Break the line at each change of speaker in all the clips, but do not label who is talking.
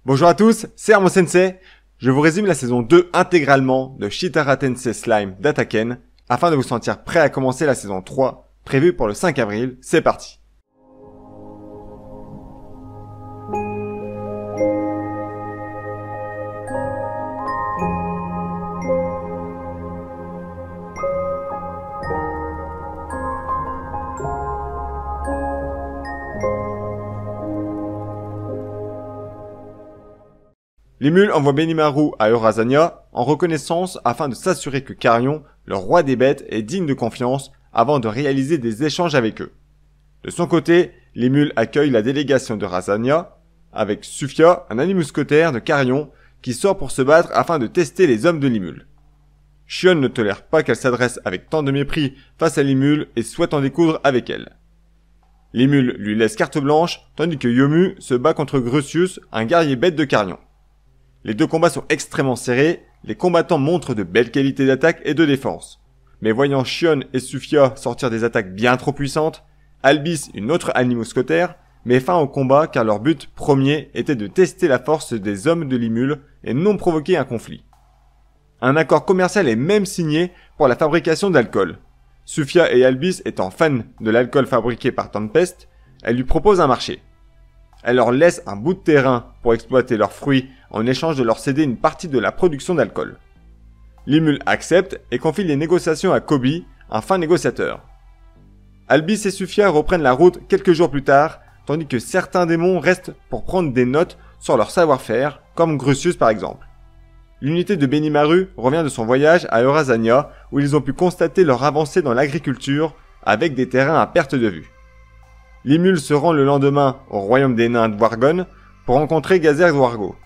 Bonjour à tous, c'est Armo Sensei. Je vous résume la saison 2 intégralement de Chitara Tensei Slime d'Ataken afin de vous sentir prêt à commencer la saison 3 prévue pour le 5 avril. C'est parti. Limul envoie Benimaru à Eurasania en reconnaissance afin de s'assurer que Carion, le roi des bêtes, est digne de confiance avant de réaliser des échanges avec eux. De son côté, Limul accueille la délégation d'Eurasania avec Sufia, un animuscotaire de Carion qui sort pour se battre afin de tester les hommes de Limul. Shion ne tolère pas qu'elle s'adresse avec tant de mépris face à Limul et souhaite en découdre avec elle. Limul lui laisse carte blanche tandis que Yomu se bat contre Grucius, un guerrier bête de Carion. Les deux combats sont extrêmement serrés, les combattants montrent de belles qualités d'attaque et de défense. Mais voyant Shion et Sufia sortir des attaques bien trop puissantes, Albis, une autre animuscotaire, met fin au combat car leur but premier était de tester la force des hommes de Limul et non provoquer un conflit. Un accord commercial est même signé pour la fabrication d'alcool. Sufia et Albis étant fans de l'alcool fabriqué par Tempest, elle lui propose un marché. Elle leur laisse un bout de terrain pour exploiter leurs fruits en échange de leur céder une partie de la production d'alcool. Limul accepte et confie les négociations à Koby, un fin négociateur. Albis et Sufia reprennent la route quelques jours plus tard, tandis que certains démons restent pour prendre des notes sur leur savoir-faire, comme Grucius par exemple. L'unité de Benimaru revient de son voyage à Eurasania, où ils ont pu constater leur avancée dans l'agriculture, avec des terrains à perte de vue. Limul se rend le lendemain au royaume des nains Dwargon pour rencontrer Gazer Dwargo.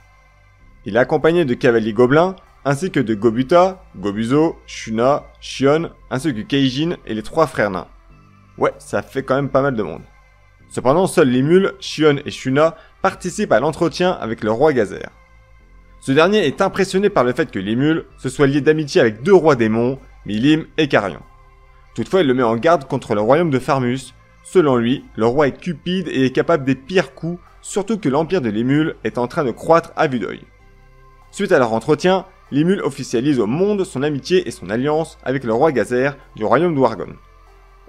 Il est accompagné de cavaliers gobelins, ainsi que de Gobuta, Gobuzo, Shuna, Shion, ainsi que Keijin et les trois frères nains. Ouais, ça fait quand même pas mal de monde. Cependant, seuls Limul, Shion et Shuna participent à l'entretien avec le roi Gazer. Ce dernier est impressionné par le fait que Limul se soit lié d'amitié avec deux rois démons, Milim et Carion. Toutefois, il le met en garde contre le royaume de Farmus. Selon lui, le roi est cupide et est capable des pires coups, surtout que l'empire de Limul est en train de croître à vue d'œil. Suite à leur entretien, Limul officialise au monde son amitié et son alliance avec le roi Gazer du royaume d'Wargon.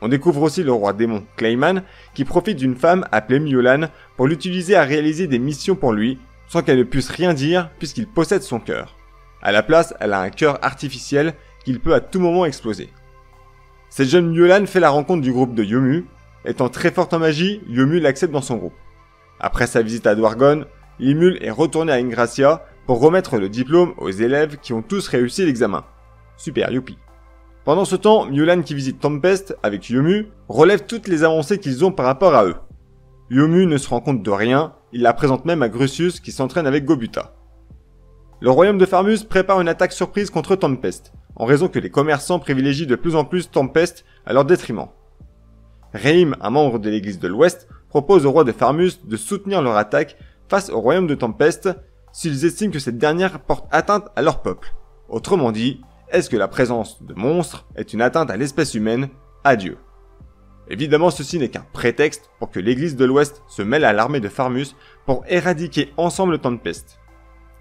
On découvre aussi le roi démon Clayman qui profite d'une femme appelée Miolan pour l'utiliser à réaliser des missions pour lui, sans qu'elle ne puisse rien dire puisqu'il possède son cœur. À la place, elle a un cœur artificiel qu'il peut à tout moment exploser. Cette jeune Miolan fait la rencontre du groupe de Yomu. Étant très forte en magie, Yomu l'accepte dans son groupe. Après sa visite à Dwargon, Limul est retourné à Ingracia pour remettre le diplôme aux élèves qui ont tous réussi l'examen. Super, youpi. Pendant ce temps, Miolan qui visite Tempest avec Yomu relève toutes les avancées qu'ils ont par rapport à eux. Yomu ne se rend compte de rien, il la présente même à Grucius qui s'entraîne avec Gobuta. Le royaume de Farmus prépare une attaque surprise contre Tempest, en raison que les commerçants privilégient de plus en plus Tempest à leur détriment. Reim, un membre de l'église de l'Ouest, propose au roi de Farmus de soutenir leur attaque face au royaume de Tempest s'ils estiment que cette dernière porte atteinte à leur peuple. Autrement dit, est-ce que la présence de monstres est une atteinte à l'espèce humaine? Adieu. Évidemment, ceci n'est qu'un prétexte pour que l'église de l'Ouest se mêle à l'armée de Farmus pour éradiquer ensemble Tempest.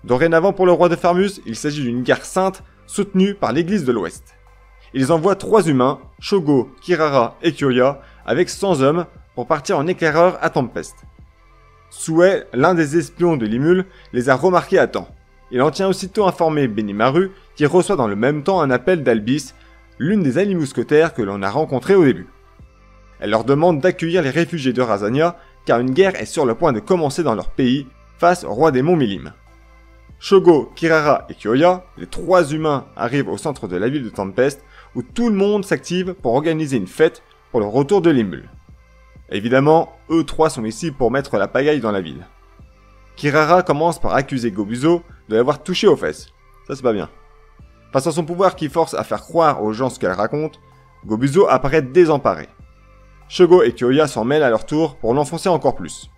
Dorénavant pour le roi de Farmus, il s'agit d'une guerre sainte soutenue par l'église de l'Ouest. Ils envoient 3 humains, Shogo, Kirara et Kyoya, avec 100 hommes pour partir en éclaireur à Tempest. Souhait, l'un des espions de Limul, les a remarqués à temps. Il en tient aussitôt informé Benimaru, qui reçoit dans le même temps un appel d'Albis, l'une des animuscotaires que l'on a rencontrées au début. Elle leur demande d'accueillir les réfugiés de Razania, car une guerre est sur le point de commencer dans leur pays, face au roi démon Milim. Shogo, Kirara et Kyoya, les 3 humains, arrivent au centre de la ville de Tempest, où tout le monde s'active pour organiser une fête pour le retour de Limul. Évidemment, eux 3 sont ici pour mettre la pagaille dans la ville. Kirara commence par accuser Gobuzo de l'avoir touché aux fesses. Ça c'est pas bien. Face à son pouvoir qui force à faire croire aux gens ce qu'elle raconte, Gobuzo apparaît désemparé. Shogo et Kyoya s'en mêlent à leur tour pour l'enfoncer encore plus.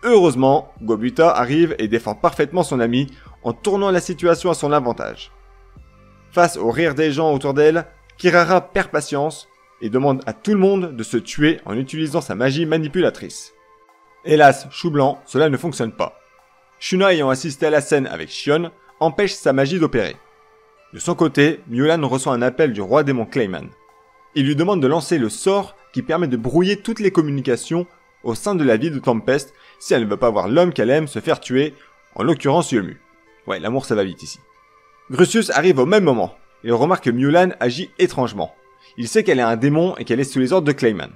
Heureusement, Gobuta arrive et défend parfaitement son ami en tournant la situation à son avantage. Face au rire des gens autour d'elle, Kirara perd patience et demande à tout le monde de se tuer en utilisant sa magie manipulatrice. Hélas, chou blanc, cela ne fonctionne pas. Shuna, ayant assisté à la scène avec Shion, empêche sa magie d'opérer. De son côté, Mulan reçoit un appel du roi démon Clayman. Il lui demande de lancer le sort qui permet de brouiller toutes les communications au sein de la ville de Tempest si elle ne veut pas voir l'homme qu'elle aime se faire tuer, en l'occurrence Yomu. Ouais, l'amour ça va vite ici. Grucius arrive au même moment. Il remarque que Mulan agit étrangement. Il sait qu'elle est un démon et qu'elle est sous les ordres de Clayman.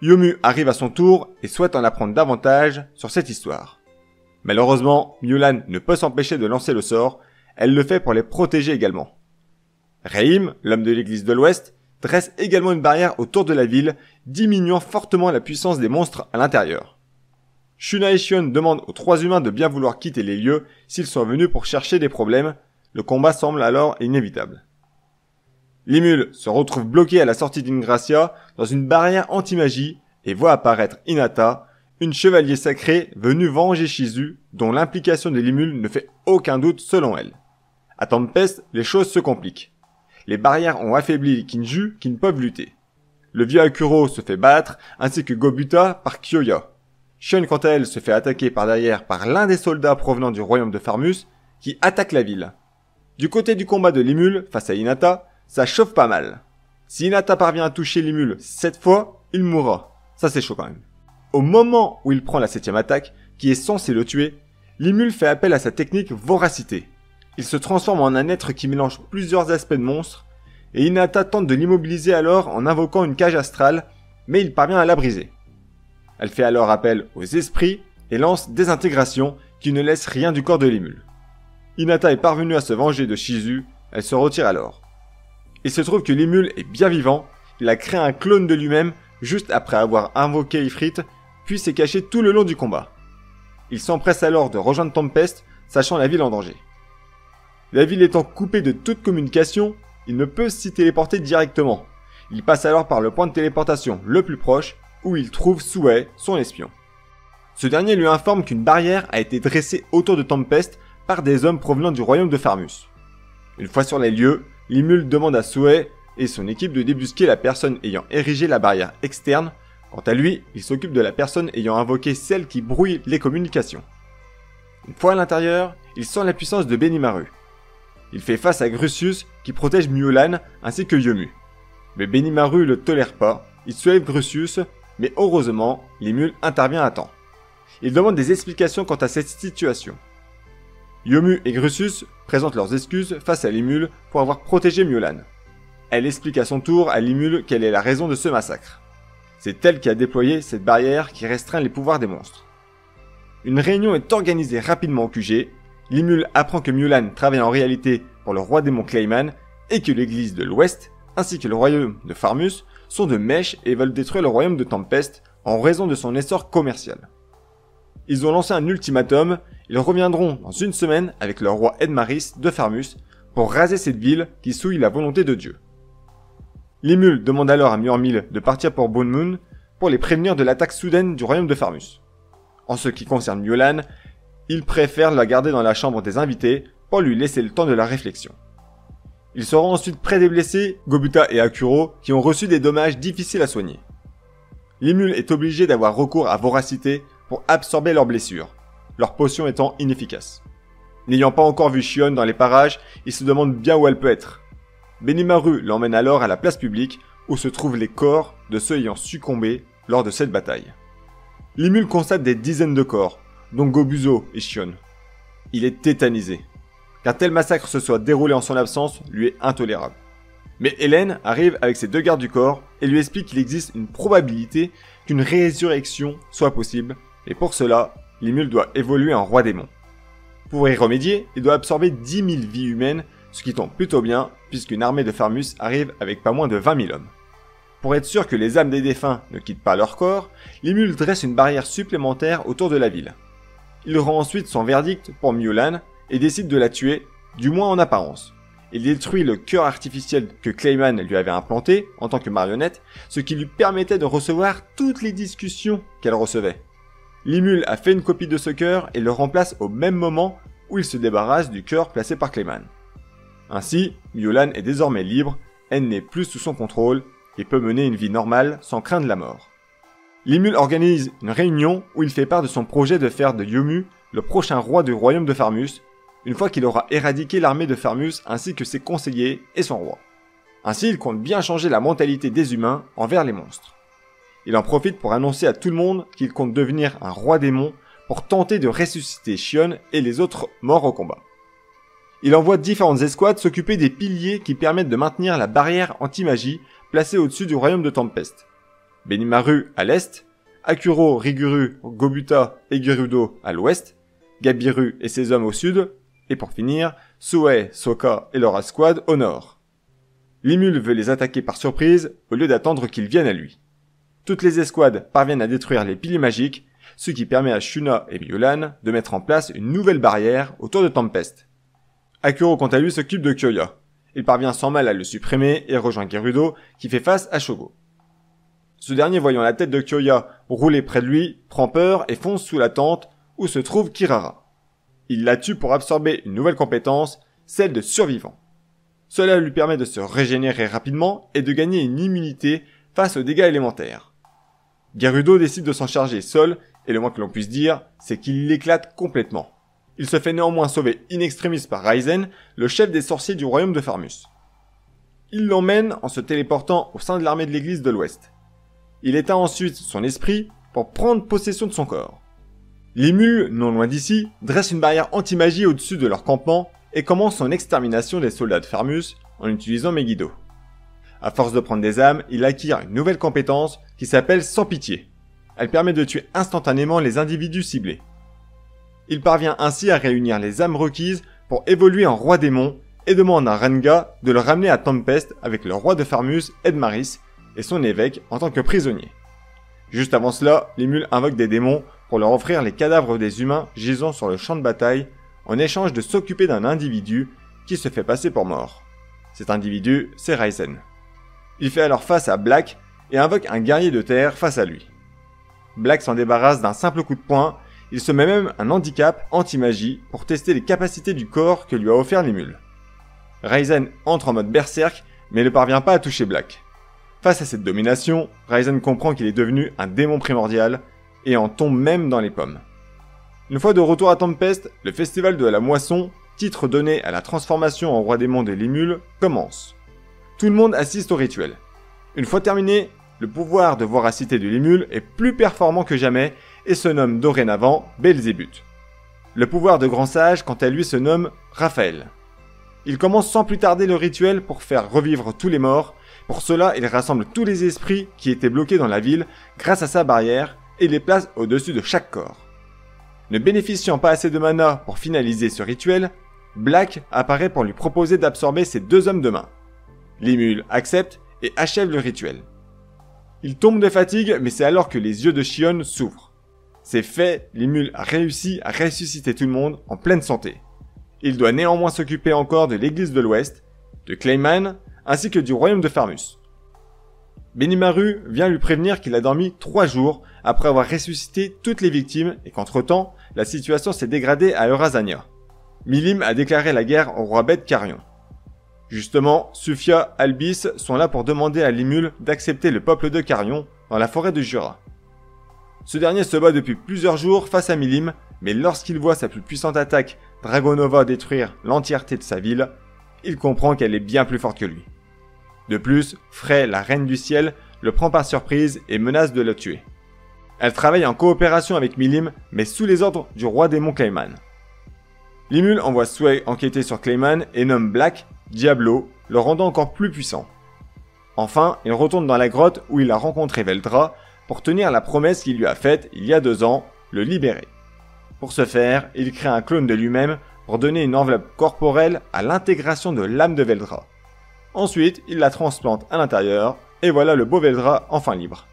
Yomu arrive à son tour et souhaite en apprendre davantage sur cette histoire. Malheureusement, Mulan ne peut s'empêcher de lancer le sort, elle le fait pour les protéger également. Raim, l'homme de l'église de l'Ouest, dresse également une barrière autour de la ville, diminuant fortement la puissance des monstres à l'intérieur. Shuna et Shion demandent aux trois humains de bien vouloir quitter les lieux s'ils sont venus pour chercher des problèmes, le combat semble alors inévitable. Limul se retrouve bloqué à la sortie d'Ingracia dans une barrière anti-magie et voit apparaître Hinata, une chevalier sacrée venue venger Shizu, dont l'implication de Limul ne fait aucun doute selon elle. À Tempest, les choses se compliquent. Les barrières ont affaibli les Kinju qui ne peuvent lutter. Le vieux Akuro se fait battre, ainsi que Gobuta par Kyoya. Shion quant à elle se fait attaquer par derrière par l'un des soldats provenant du royaume de Farmus, qui attaque la ville. Du côté du combat de Limul face à Hinata, ça chauffe pas mal. Si Hinata parvient à toucher Limul 7 fois, il mourra. Ça c'est chaud quand même. Au moment où il prend la 7ème attaque, qui est censée le tuer, Limul fait appel à sa technique Voracité. Il se transforme en un être qui mélange plusieurs aspects de monstres, et Hinata tente de l'immobiliser alors en invoquant une cage astrale, mais il parvient à la briser. Elle fait alors appel aux esprits et lance Désintégration qui ne laisse rien du corps de Limul. Hinata est parvenue à se venger de Shizu, elle se retire alors. Il se trouve que Limul est bien vivant, il a créé un clone de lui-même juste après avoir invoqué Ifrit, puis s'est caché tout le long du combat. Il s'empresse alors de rejoindre Tempest, sachant la ville en danger. La ville étant coupée de toute communication, il ne peut s'y téléporter directement. Il passe alors par le point de téléportation le plus proche, où il trouve Souhait, son espion. Ce dernier lui informe qu'une barrière a été dressée autour de Tempest par des hommes provenant du royaume de Farmus. Une fois sur les lieux, Limul demande à Souhait et son équipe de débusquer la personne ayant érigé la barrière externe. Quant à lui, il s'occupe de la personne ayant invoqué celle qui brouille les communications. Une fois à l'intérieur, il sent la puissance de Benimaru. Il fait face à Grucius qui protège Mulan ainsi que Yomu. Mais Benimaru le tolère pas, il soulève Grucius, mais heureusement, Limul intervient à temps. Il demande des explications quant à cette situation. Yomu et Grucius présentent leurs excuses face à Limul pour avoir protégé Mulan. Elle explique à son tour à Limul quelle est la raison de ce massacre. C'est elle qui a déployé cette barrière qui restreint les pouvoirs des monstres. Une réunion est organisée rapidement au QG. Limul apprend que Mulan travaille en réalité pour le roi démon Clayman et que l'église de l'Ouest, ainsi que le royaume de Farmus, sont de mèche et veulent détruire le royaume de Tempest en raison de son essor commercial. Ils ont lancé un ultimatum, ils reviendront dans une semaine avec le roi Edmaris de Farmus pour raser cette ville qui souille la volonté de Dieu. Limul demande alors à Murmil de partir pour Bone Moon pour les prévenir de l'attaque soudaine du royaume de Farmus. En ce qui concerne Mulan, il préfère la garder dans la chambre des invités pour lui laisser le temps de la réflexion. Ils seront ensuite près des blessés, Gobuta et Akuro, qui ont reçu des dommages difficiles à soigner. Limul est obligé d'avoir recours à Voracité pour absorber leurs blessures, leur potion étant inefficace. N'ayant pas encore vu Shion dans les parages, il se demande bien où elle peut être. Benimaru l'emmène alors à la place publique où se trouvent les corps de ceux ayant succombé lors de cette bataille. Limul constate des dizaines de corps, dont Gobuzo et Shion. Il est tétanisé. Qu'un tel massacre se soit déroulé en son absence lui est intolérable. Mais Hélène arrive avec ses deux gardes du corps et lui explique qu'il existe une probabilité qu'une résurrection soit possible, et pour cela, Limul doit évoluer en roi démon. Pour y remédier, il doit absorber 10 000 vies humaines, ce qui tombe plutôt bien, puisqu'une armée de Farmus arrive avec pas moins de 20 000 hommes. Pour être sûr que les âmes des défunts ne quittent pas leur corps, Limul dresse une barrière supplémentaire autour de la ville. Il rend ensuite son verdict pour Mulan et décide de la tuer, du moins en apparence. Il détruit le cœur artificiel que Clayman lui avait implanté en tant que marionnette, ce qui lui permettait de recevoir toutes les discussions qu'elle recevait. Limul a fait une copie de ce cœur et le remplace au même moment où il se débarrasse du cœur placé par Clayman. Ainsi, Mulan est désormais libre, elle n'est plus sous son contrôle et peut mener une vie normale sans craindre la mort. Limul organise une réunion où il fait part de son projet de faire de Yomu le prochain roi du royaume de Farmus, une fois qu'il aura éradiqué l'armée de Farmus ainsi que ses conseillers et son roi. Ainsi, il compte bien changer la mentalité des humains envers les monstres. Il en profite pour annoncer à tout le monde qu'il compte devenir un roi démon pour tenter de ressusciter Shion et les autres morts au combat. Il envoie différentes escouades s'occuper des piliers qui permettent de maintenir la barrière anti-magie placée au-dessus du royaume de Tempest. Benimaru à l'est, Akuro, Riguru, Gobuta et Gerudo à l'ouest, Gabiru et ses hommes au sud, et pour finir, Suei, Soka et leur escouade au nord. Limul veut les attaquer par surprise au lieu d'attendre qu'ils viennent à lui. Toutes les escouades parviennent à détruire les piliers magiques, ce qui permet à Shuna et Myolan de mettre en place une nouvelle barrière autour de Tempest. Akuro quant à lui s'occupe de Kyoya. Il parvient sans mal à le supprimer et rejoint Gerudo qui fait face à Shogo. Ce dernier voyant la tête de Kyoya rouler près de lui, prend peur et fonce sous la tente où se trouve Kirara. Il la tue pour absorber une nouvelle compétence, celle de survivant. Cela lui permet de se régénérer rapidement et de gagner une immunité face aux dégâts élémentaires. Gerudo décide de s'en charger seul et le moins que l'on puisse dire, c'est qu'il l'éclate complètement. Il se fait néanmoins sauver in extremis par Raizen, le chef des sorciers du royaume de Farmus. Il l'emmène en se téléportant au sein de l'armée de l'église de l'Ouest. Il éteint ensuite son esprit pour prendre possession de son corps. Les mules, non loin d'ici, dressent une barrière anti-magie au-dessus de leur campement et commencent son extermination des soldats de Farmus en utilisant Megiddo. À force de prendre des âmes, il acquiert une nouvelle compétence qui s'appelle Sans Pitié. Elle permet de tuer instantanément les individus ciblés. Il parvient ainsi à réunir les âmes requises pour évoluer en roi démon et demande à Renga de le ramener à Tempest avec le roi de Farmus, Edmaris, et son évêque en tant que prisonnier. Juste avant cela, les mules invoquent des démons pour leur offrir les cadavres des humains gisant sur le champ de bataille en échange de s'occuper d'un individu qui se fait passer pour mort. Cet individu, c'est Raizen. Il fait alors face à Black et invoque un guerrier de terre face à lui. Black s'en débarrasse d'un simple coup de poing, il se met même un handicap anti-magie pour tester les capacités du corps que lui a offert les mules. Raizen entre en mode berserk mais ne parvient pas à toucher Black. Face à cette domination, Raizen comprend qu'il est devenu un démon primordial et en tombe même dans les pommes. Une fois de retour à Tempest, le festival de la moisson, titre donné à la transformation en roi démon de Limul, commence. Tout le monde assiste au rituel. Une fois terminé, le pouvoir de voracité de Limul est plus performant que jamais et se nomme dorénavant Belzébuth. Le pouvoir de grand sage, quant à lui, se nomme Raphaël. Il commence sans plus tarder le rituel pour faire revivre tous les morts. Pour cela, il rassemble tous les esprits qui étaient bloqués dans la ville grâce à sa barrière et les place au-dessus de chaque corps. Ne bénéficiant pas assez de mana pour finaliser ce rituel, Black apparaît pour lui proposer d'absorber ses deux hommes de main. Limul accepte et achève le rituel. Il tombe de fatigue, mais c'est alors que les yeux de Shion s'ouvrent. C'est fait, Limul a réussi à ressusciter tout le monde en pleine santé. Il doit néanmoins s'occuper encore de l'église de l'Ouest, de Clayman, ainsi que du royaume de Farmus. Benimaru vient lui prévenir qu'il a dormi 3 jours après avoir ressuscité toutes les victimes et qu'entre-temps, la situation s'est dégradée à Eurasania. Milim a déclaré la guerre au roi bête Carion. Justement, Sufia, Albis sont là pour demander à Limul d'accepter le peuple de Carion dans la forêt de Jura. Ce dernier se bat depuis plusieurs jours face à Milim, mais lorsqu'il voit sa plus puissante attaque, Dragonova, détruire l'entièreté de sa ville, il comprend qu'elle est bien plus forte que lui. De plus, Frey, la reine du ciel, le prend par surprise et menace de le tuer. Elle travaille en coopération avec Milim, mais sous les ordres du roi démon Clayman. Limul envoie Sway enquêter sur Clayman et nomme Black Diablo, le rendant encore plus puissant. Enfin, il retourne dans la grotte où il a rencontré Veldra pour tenir la promesse qu'il lui a faite il y a 2 ans, le libérer. Pour ce faire, il crée un clone de lui-même pour donner une enveloppe corporelle à l'intégration de l'âme de Veldra. Ensuite, il la transplante à l'intérieur, et voilà le beau Veldra enfin libre.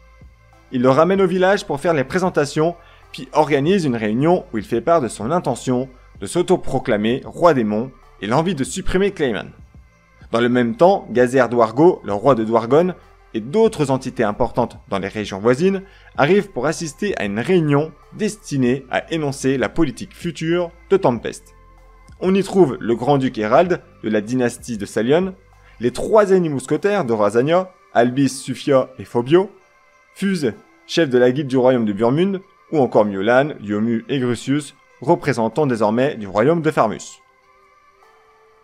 Il le ramène au village pour faire les présentations, puis organise une réunion où il fait part de son intention de s'autoproclamer roi démon et l'envie de supprimer Clayman. Dans le même temps, Gazer Dwargo, le roi de Dwargon, et d'autres entités importantes dans les régions voisines arrivent pour assister à une réunion destinée à énoncer la politique future de Tempest. On y trouve le grand-duc Hérald de la dynastie de Salion, les 3 ennemis mousquetaires de Razania, Albis, Sufia et Phobio, Fuse, chef de la guilde du royaume de Burmund, ou encore Myolan, Yomu et Grusius, représentant désormais du royaume de Farmus.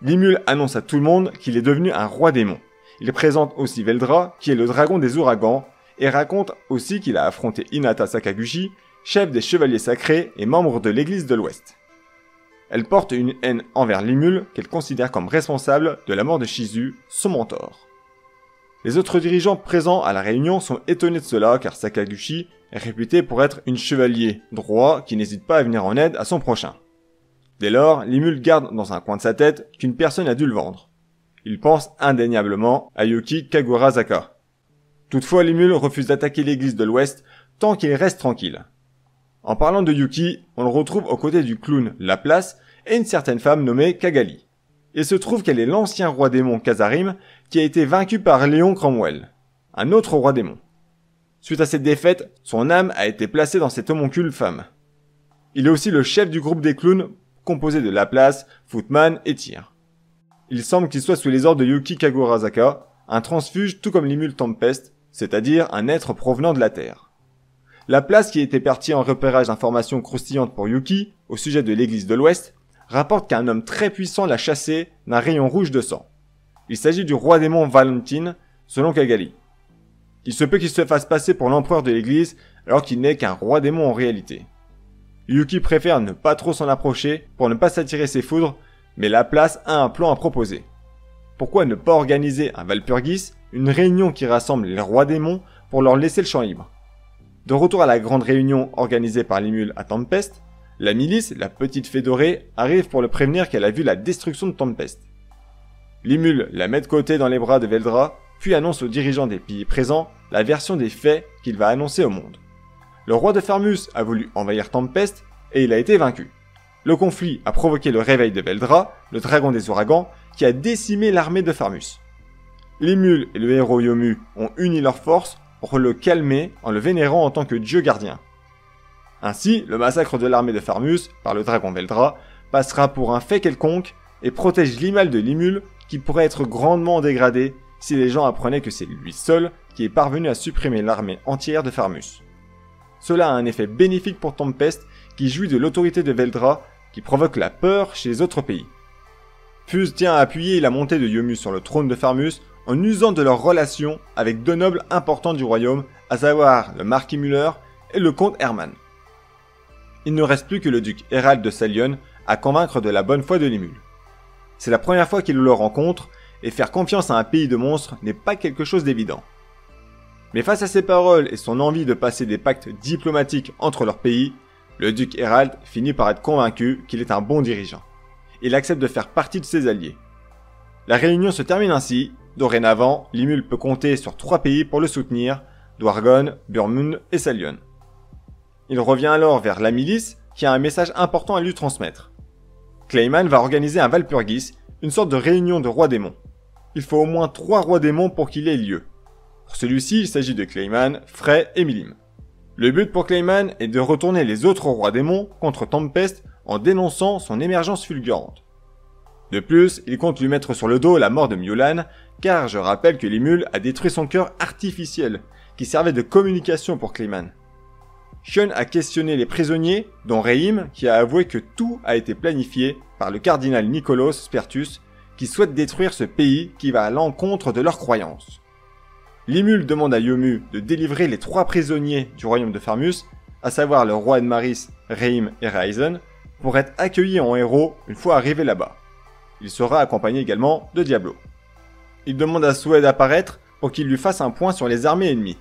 Limul annonce à tout le monde qu'il est devenu un roi démon. Il présente aussi Veldra, qui est le dragon des ouragans, et raconte aussi qu'il a affronté Hinata Sakaguchi, chef des chevaliers sacrés et membre de l'église de l'Ouest. Elle porte une haine envers Limul qu'elle considère comme responsable de la mort de Shizu, son mentor. Les autres dirigeants présents à la réunion sont étonnés de cela car Sakaguchi est réputé pour être une chevalier droit qui n'hésite pas à venir en aide à son prochain. Dès lors, Limul garde dans un coin de sa tête qu'une personne a dû le vendre. Il pense indéniablement à Yuki Kagurazaka. Toutefois, Limul refuse d'attaquer l'église de l'Ouest tant qu'il reste tranquille. En parlant de Yuki, on le retrouve aux côtés du clown Laplace et une certaine femme nommée Kagali. Il se trouve qu'elle est l'ancien roi démon Kazarim qui a été vaincu par Léon Cromwell, un autre roi démon. Suite à cette défaite, son âme a été placée dans cet homoncule femme. Il est aussi le chef du groupe des clowns composé de Laplace, Footman et Tyr. Il semble qu'il soit sous les ordres de Yuki Kagurazaka, un transfuge tout comme Limul Tempest, c'est-à-dire un être provenant de la Terre. Laplace, qui était parti en repérage d'informations croustillantes pour Yuki au sujet de l'église de l'Ouest, rapporte qu'un homme très puissant l'a chassé d'un rayon rouge de sang. Il s'agit du roi démon Valentine, selon Kagali. Il se peut qu'il se fasse passer pour l'empereur de l'église alors qu'il n'est qu'un roi démon en réalité. Yuki préfère ne pas trop s'en approcher pour ne pas s'attirer ses foudres, mais Laplace a un plan à proposer. Pourquoi ne pas organiser un Walpurgis, une réunion qui rassemble les rois démons pour leur laisser le champ libre? De retour à la grande réunion organisée par Limul à Tempest, la milice, la petite fée dorée, arrive pour le prévenir qu'elle a vu la destruction de Tempest. Limul la met de côté dans les bras de Veldra, puis annonce aux dirigeants des pays présents la version des faits qu'il va annoncer au monde. Le roi de Farmus a voulu envahir Tempest et il a été vaincu. Le conflit a provoqué le réveil de Veldra, le dragon des ouragans, qui a décimé l'armée de Farmus. Limul et le héros Yomu ont uni leurs forces pour le calmer en le vénérant en tant que dieu gardien. Ainsi, le massacre de l'armée de Farmus par le dragon Veldra passera pour un fait quelconque et protège l'imal de Limul qui pourrait être grandement dégradé si les gens apprenaient que c'est lui seul qui est parvenu à supprimer l'armée entière de Farmus. Cela a un effet bénéfique pour Tempest qui jouit de l'autorité de Veldra qui provoque la peur chez les autres pays. Fuse tient à appuyer la montée de Yomu sur le trône de Farmus en usant de leurs relations avec deux nobles importants du royaume, à savoir le marquis Müller et le comte Hermann. Il ne reste plus que le duc Hérald de Salion à convaincre de la bonne foi de Limul. C'est la première fois qu'il le rencontre, et faire confiance à un pays de monstres n'est pas quelque chose d'évident. Mais face à ses paroles et son envie de passer des pactes diplomatiques entre leurs pays, le duc Hérald finit par être convaincu qu'il est un bon dirigeant. Il accepte de faire partie de ses alliés. La réunion se termine ainsi. Dorénavant, Limul peut compter sur 3 pays pour le soutenir, Dwargon, Burmund et Salion. Il revient alors vers la milice, qui a un message important à lui transmettre. Clayman va organiser un Walpurgis, une sorte de réunion de rois démons. Il faut au moins 3 rois démons pour qu'il ait lieu. Pour celui-ci, il s'agit de Clayman, Frey et Milim. Le but pour Clayman est de retourner les autres rois démons contre Tempest en dénonçant son émergence fulgurante. De plus, il compte lui mettre sur le dos la mort de Mulan, car je rappelle que Limul a détruit son cœur artificiel, qui servait de communication pour Clayman. Shion a questionné les prisonniers, dont Reim, qui a avoué que tout a été planifié par le cardinal Nicolas Spertus, qui souhaite détruire ce pays qui va à l'encontre de leurs croyances. Limul demande à Yomu de délivrer les 3 prisonniers du royaume de Farmus, à savoir le roi Edmaris, Reim et Raizen, pour être accueillis en héros une fois arrivés là-bas. Il sera accompagné également de Diablo. Il demande à Soued d'apparaître pour qu'il lui fasse un point sur les armées ennemies.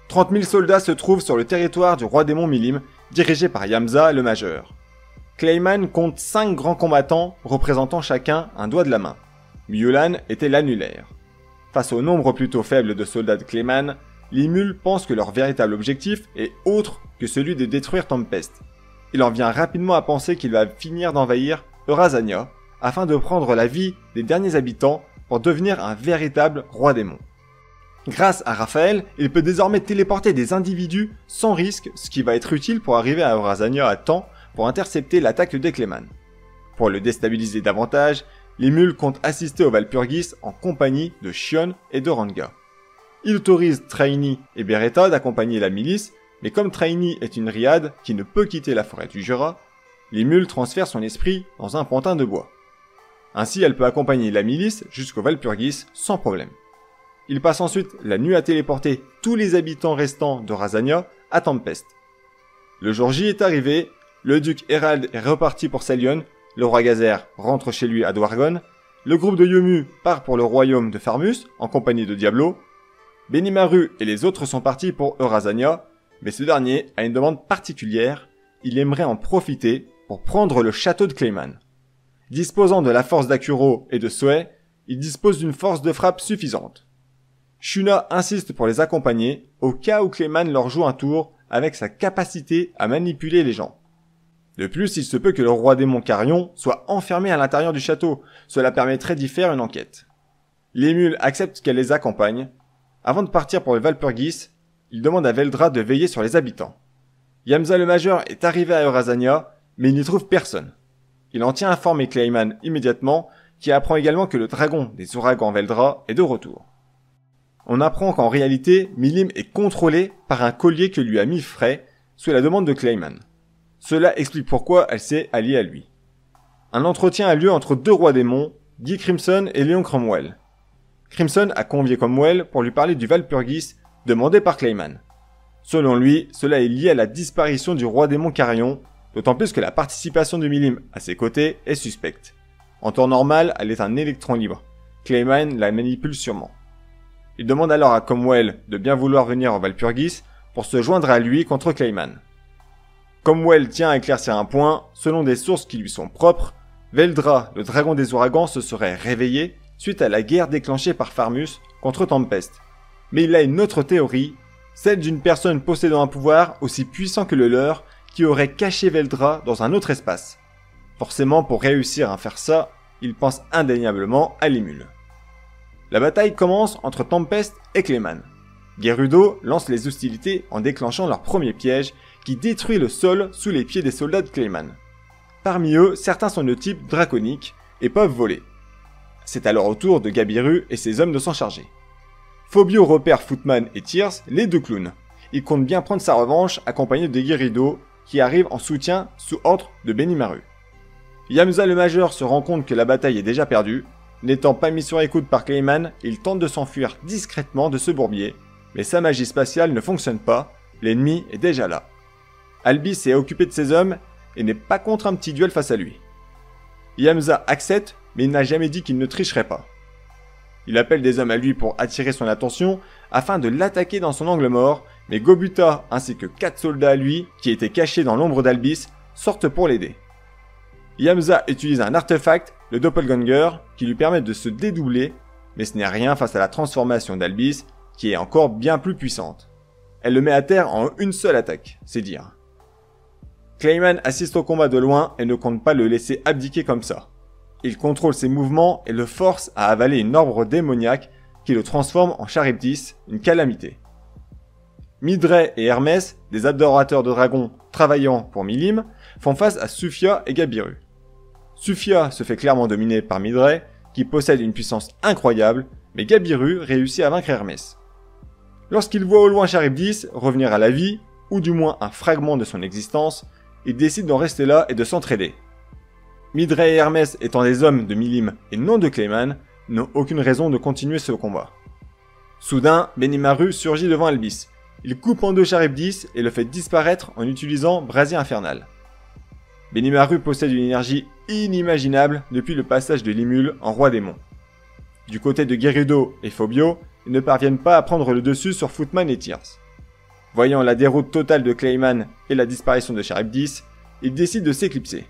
30 000 soldats se trouvent sur le territoire du roi démon Milim, dirigé par Yamza le Majeur. Clayman compte 5 grands combattants représentant chacun un doigt de la main. Mulan était l'annulaire. Face au nombre plutôt faible de soldats de Clayman, Limul pense que leur véritable objectif est autre que celui de détruire Tempest. Il en vient rapidement à penser qu'il va finir d'envahir Eurasania, afin de prendre la vie des derniers habitants pour devenir un véritable roi démon. Grâce à Raphaël, il peut désormais téléporter des individus sans risque, ce qui va être utile pour arriver à Eurasania à temps pour intercepter l'attaque de Clayman. Pour le déstabiliser davantage, Limul compte assister au Walpurgis en compagnie de Shion et de Ranga. Il autorise Traini et Beretta d'accompagner la milice, mais comme Traini est une riade qui ne peut quitter la forêt du Jura, Limul transfère son esprit dans un pantin de bois. Ainsi, elle peut accompagner la milice jusqu'au Walpurgis sans problème. Il passe ensuite la nuit à téléporter tous les habitants restants de Razania à Tempest. Le jour J est arrivé, le duc Hérald est reparti pour Salion, le roi Gazer rentre chez lui à Dwargon, le groupe de Yomu part pour le royaume de Farmus en compagnie de Diablo, Benimaru et les autres sont partis pour Eurazania, mais ce dernier a une demande particulière, il aimerait en profiter pour prendre le château de Clayman. Disposant de la force d'Akuro et de Soe, il dispose d'une force de frappe suffisante. Shuna insiste pour les accompagner au cas où Clayman leur joue un tour avec sa capacité à manipuler les gens. De plus, il se peut que le roi démon Carion soit enfermé à l'intérieur du château, cela permettrait d'y faire une enquête. Limul accepte qu'elle les accompagne. Avant de partir pour le Walpurgis, il demande à Veldra de veiller sur les habitants. Yamza le Majeur est arrivé à Eurazania, mais il n'y trouve personne. Il en tient à informer Clayman immédiatement, qui apprend également que le dragon des ouragans Veldra est de retour. On apprend qu'en réalité, Milim est contrôlée par un collier que lui a mis Frey, sous la demande de Clayman. Cela explique pourquoi elle s'est alliée à lui. Un entretien a lieu entre deux rois démons, Guy Crimson et Léon Cromwell. Crimson a convié Cromwell pour lui parler du Walpurgis demandé par Clayman. Selon lui, cela est lié à la disparition du roi démon Carion, d'autant plus que la participation de Milim à ses côtés est suspecte. En temps normal, elle est un électron libre. Clayman la manipule sûrement. Il demande alors à Cromwell de bien vouloir venir au Walpurgis pour se joindre à lui contre Clayman. Cromwell tient à éclaircir un point, selon des sources qui lui sont propres, Veldra, le dragon des ouragans, se serait réveillé suite à la guerre déclenchée par Farmus contre Tempest. Mais il a une autre théorie, celle d'une personne possédant un pouvoir aussi puissant que le leur, qui aurait caché Veldra dans un autre espace. Forcément, pour réussir à faire ça, il pense indéniablement à Limul. La bataille commence entre Tempest et Clayman. Gerudo lance les hostilités en déclenchant leur premier piège qui détruit le sol sous les pieds des soldats de Clayman. Parmi eux, certains sont de type draconique et peuvent voler. C'est alors au tour de Gabiru et ses hommes de s'en charger. Phobio repère Footman et Tears, les deux clowns. Il compte bien prendre sa revanche accompagné de Gerudo qui arrive en soutien sous ordre de Benimaru. Yamza le Majeur se rend compte que la bataille est déjà perdue. N'étant pas mis sur écoute par Clayman, il tente de s'enfuir discrètement de ce bourbier, mais sa magie spatiale ne fonctionne pas, l'ennemi est déjà là. Albis est occupé de ses hommes et n'est pas contre un petit duel face à lui. Yamza accepte, mais il n'a jamais dit qu'il ne tricherait pas. Il appelle des hommes à lui pour attirer son attention afin de l'attaquer dans son angle mort, mais Gobuta ainsi que 4 soldats à lui, qui étaient cachés dans l'ombre d'Albis, sortent pour l'aider. Yamza utilise un artefact, le Doppelganger, qui lui permet de se dédoubler, mais ce n'est rien face à la transformation d'Albis, qui est encore bien plus puissante. Elle le met à terre en une seule attaque, c'est dire. Clayman assiste au combat de loin et ne compte pas le laisser abdiquer comme ça. Il contrôle ses mouvements et le force à avaler une orbre démoniaque qui le transforme en Charybdis, une calamité. Midray et Hermès, des adorateurs de dragons travaillant pour Milim, font face à Sufia et Gabiru. Sufia se fait clairement dominer par Midray, qui possède une puissance incroyable, mais Gabiru réussit à vaincre Hermès. Lorsqu'il voit au loin Charybdis revenir à la vie, ou du moins un fragment de son existence, il décide d'en rester là et de s'entraider. Midray et Hermès étant des hommes de Milim et non de Clayman, n'ont aucune raison de continuer ce combat. Soudain, Benimaru surgit devant Albis. Il coupe en deux Charybdis et le fait disparaître en utilisant Brasier Infernal. Benimaru possède une énergie inimaginable depuis le passage de Limul en roi démon. Du côté de Gerudo et Phobio, ils ne parviennent pas à prendre le dessus sur Footman et Tears. Voyant la déroute totale de Clayman et la disparition de Charybdis, ils décident de s'éclipser.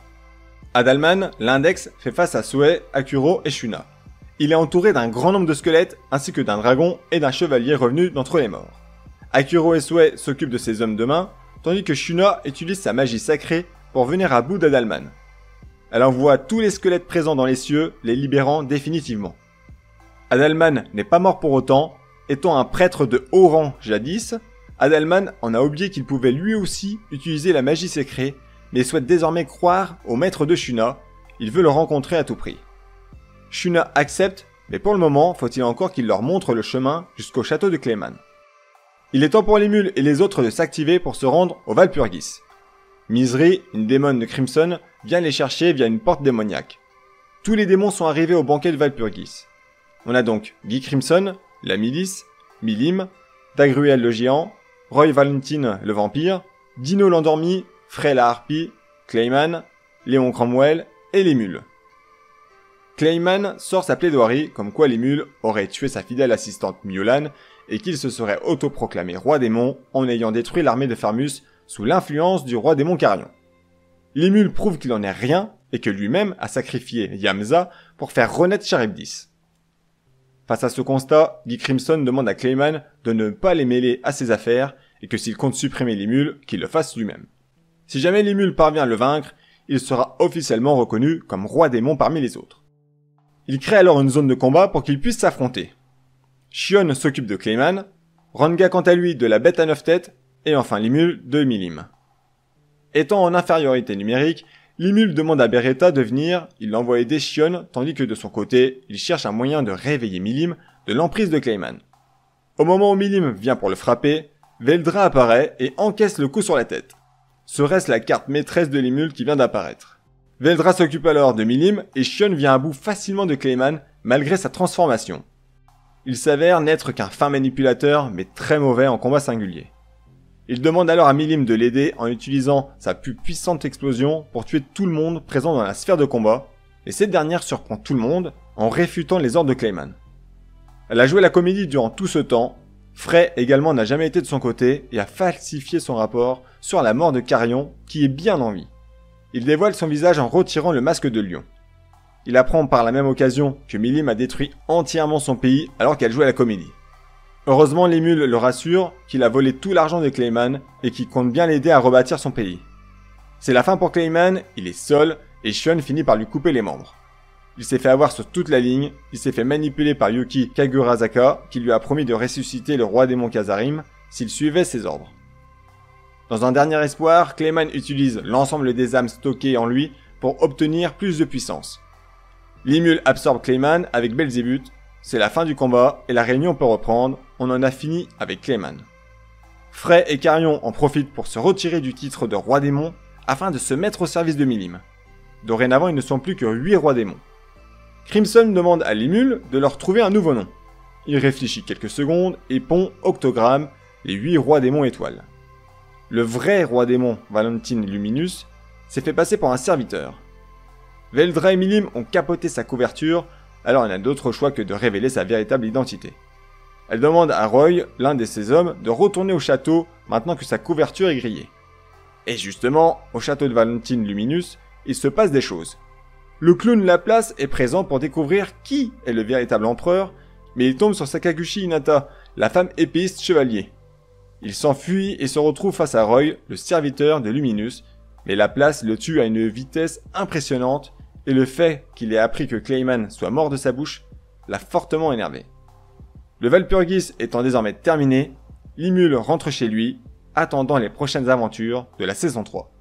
Adalman, l'index, fait face à Soe, Akuro et Shuna. Il est entouré d'un grand nombre de squelettes ainsi que d'un dragon et d'un chevalier revenu d'entre les morts. Akuro et Soe s'occupent de ses hommes de main, tandis que Shuna utilise sa magie sacrée pour venir à bout d'Adalman. Elle envoie tous les squelettes présents dans les cieux, les libérant définitivement. Adalman n'est pas mort pour autant, étant un prêtre de haut rang jadis, Adalman en a oublié qu'il pouvait lui aussi utiliser la magie sacrée, mais souhaite désormais croire au maître de Shuna, il veut le rencontrer à tout prix. Shuna accepte, mais pour le moment, faut-il encore qu'il leur montre le chemin jusqu'au château de Clayman. Il est temps pour Limul et les autres de s'activer pour se rendre au Walpurgis. Misery, une démone de Crimson, vient les chercher via une porte démoniaque. Tous les démons sont arrivés au banquet de Walpurgis. On a donc Guy Crimson, la milice, Milim, Dagruel le géant, Roy Valentine le vampire, Dino l'endormi, Frey la harpie, Clayman, Léon Cromwell et les mules. Clayman sort sa plaidoirie comme quoi les mules auraient tué sa fidèle assistante Miolan et qu'il se serait autoproclamé roi démon en ayant détruit l'armée de Fermus sous l'influence du roi démon Carion. Les mules prouvent qu'il en est rien et que lui-même a sacrifié Yamza pour faire renaître Charybdis. Face à ce constat, Guy Crimson demande à Clayman de ne pas les mêler à ses affaires et que s'il compte supprimer les mules, qu'il le fasse lui-même. Si jamais les mules parvient à le vaincre, il sera officiellement reconnu comme roi démon parmi les autres. Il crée alors une zone de combat pour qu'ils puissent s'affronter. Shion s'occupe de Clayman, Ranga quant à lui de la bête à 9 têtes, et enfin les mules de Milim. Étant en infériorité numérique, Limul demande à Beretta de venir, il l'envoie aider Shion, tandis que de son côté, il cherche un moyen de réveiller Milim de l'emprise de Clayman. Au moment où Milim vient pour le frapper, Veldra apparaît et encaisse le coup sur la tête. Serait-ce la carte maîtresse de Limul qui vient d'apparaître? Veldra s'occupe alors de Milim et Shion vient à bout facilement de Clayman malgré sa transformation. Il s'avère n'être qu'un fin manipulateur mais très mauvais en combat singulier. Il demande alors à Milim de l'aider en utilisant sa plus puissante explosion pour tuer tout le monde présent dans la sphère de combat, et cette dernière surprend tout le monde en réfutant les ordres de Clayman. Elle a joué la comédie durant tout ce temps, Frey également n'a jamais été de son côté et a falsifié son rapport sur la mort de Carion qui est bien en vie. Il dévoile son visage en retirant le masque de lion. Il apprend par la même occasion que Milim a détruit entièrement son pays alors qu'elle jouait la comédie. Heureusement, les mules le rassurent qu'il a volé tout l'argent de Clayman et qu'il compte bien l'aider à rebâtir son pays. C'est la fin pour Clayman, il est seul et Shion finit par lui couper les membres. Il s'est fait avoir sur toute la ligne, il s'est fait manipuler par Yuki Kagurazaka qui lui a promis de ressusciter le roi démon Kazarim s'il suivait ses ordres. Dans un dernier espoir, Clayman utilise l'ensemble des âmes stockées en lui pour obtenir plus de puissance. Limul absorbe Clayman avec Belzébuth. C'est la fin du combat et la réunion peut reprendre, on en a fini avec Clayman. Frey et Carion en profitent pour se retirer du titre de roi démon afin de se mettre au service de Milim. Dorénavant, ils ne sont plus que 8 rois démons. Crimson demande à Limul de leur trouver un nouveau nom. Il réfléchit quelques secondes et pond Octogramme, les 8 rois démons étoiles. Le vrai roi démon, Valentine Luminus, s'est fait passer pour un serviteur. Veldra et Milim ont capoté sa couverture, alors elle n'a d'autre choix que de révéler sa véritable identité. Elle demande à Roy, l'un de ses hommes, de retourner au château maintenant que sa couverture est grillée. Et justement, au château de Valentine Luminus, il se passe des choses. Le clown Laplace est présent pour découvrir qui est le véritable empereur, mais il tombe sur Sakaguchi Hinata, la femme épéiste chevalier. Il s'enfuit et se retrouve face à Roy, le serviteur de Luminus, mais Laplace le tue à une vitesse impressionnante, et le fait qu'il ait appris que Clayman soit mort de sa bouche l'a fortement énervé. Le Walpurgis étant désormais terminé, Limul rentre chez lui, attendant les prochaines aventures de la saison 3.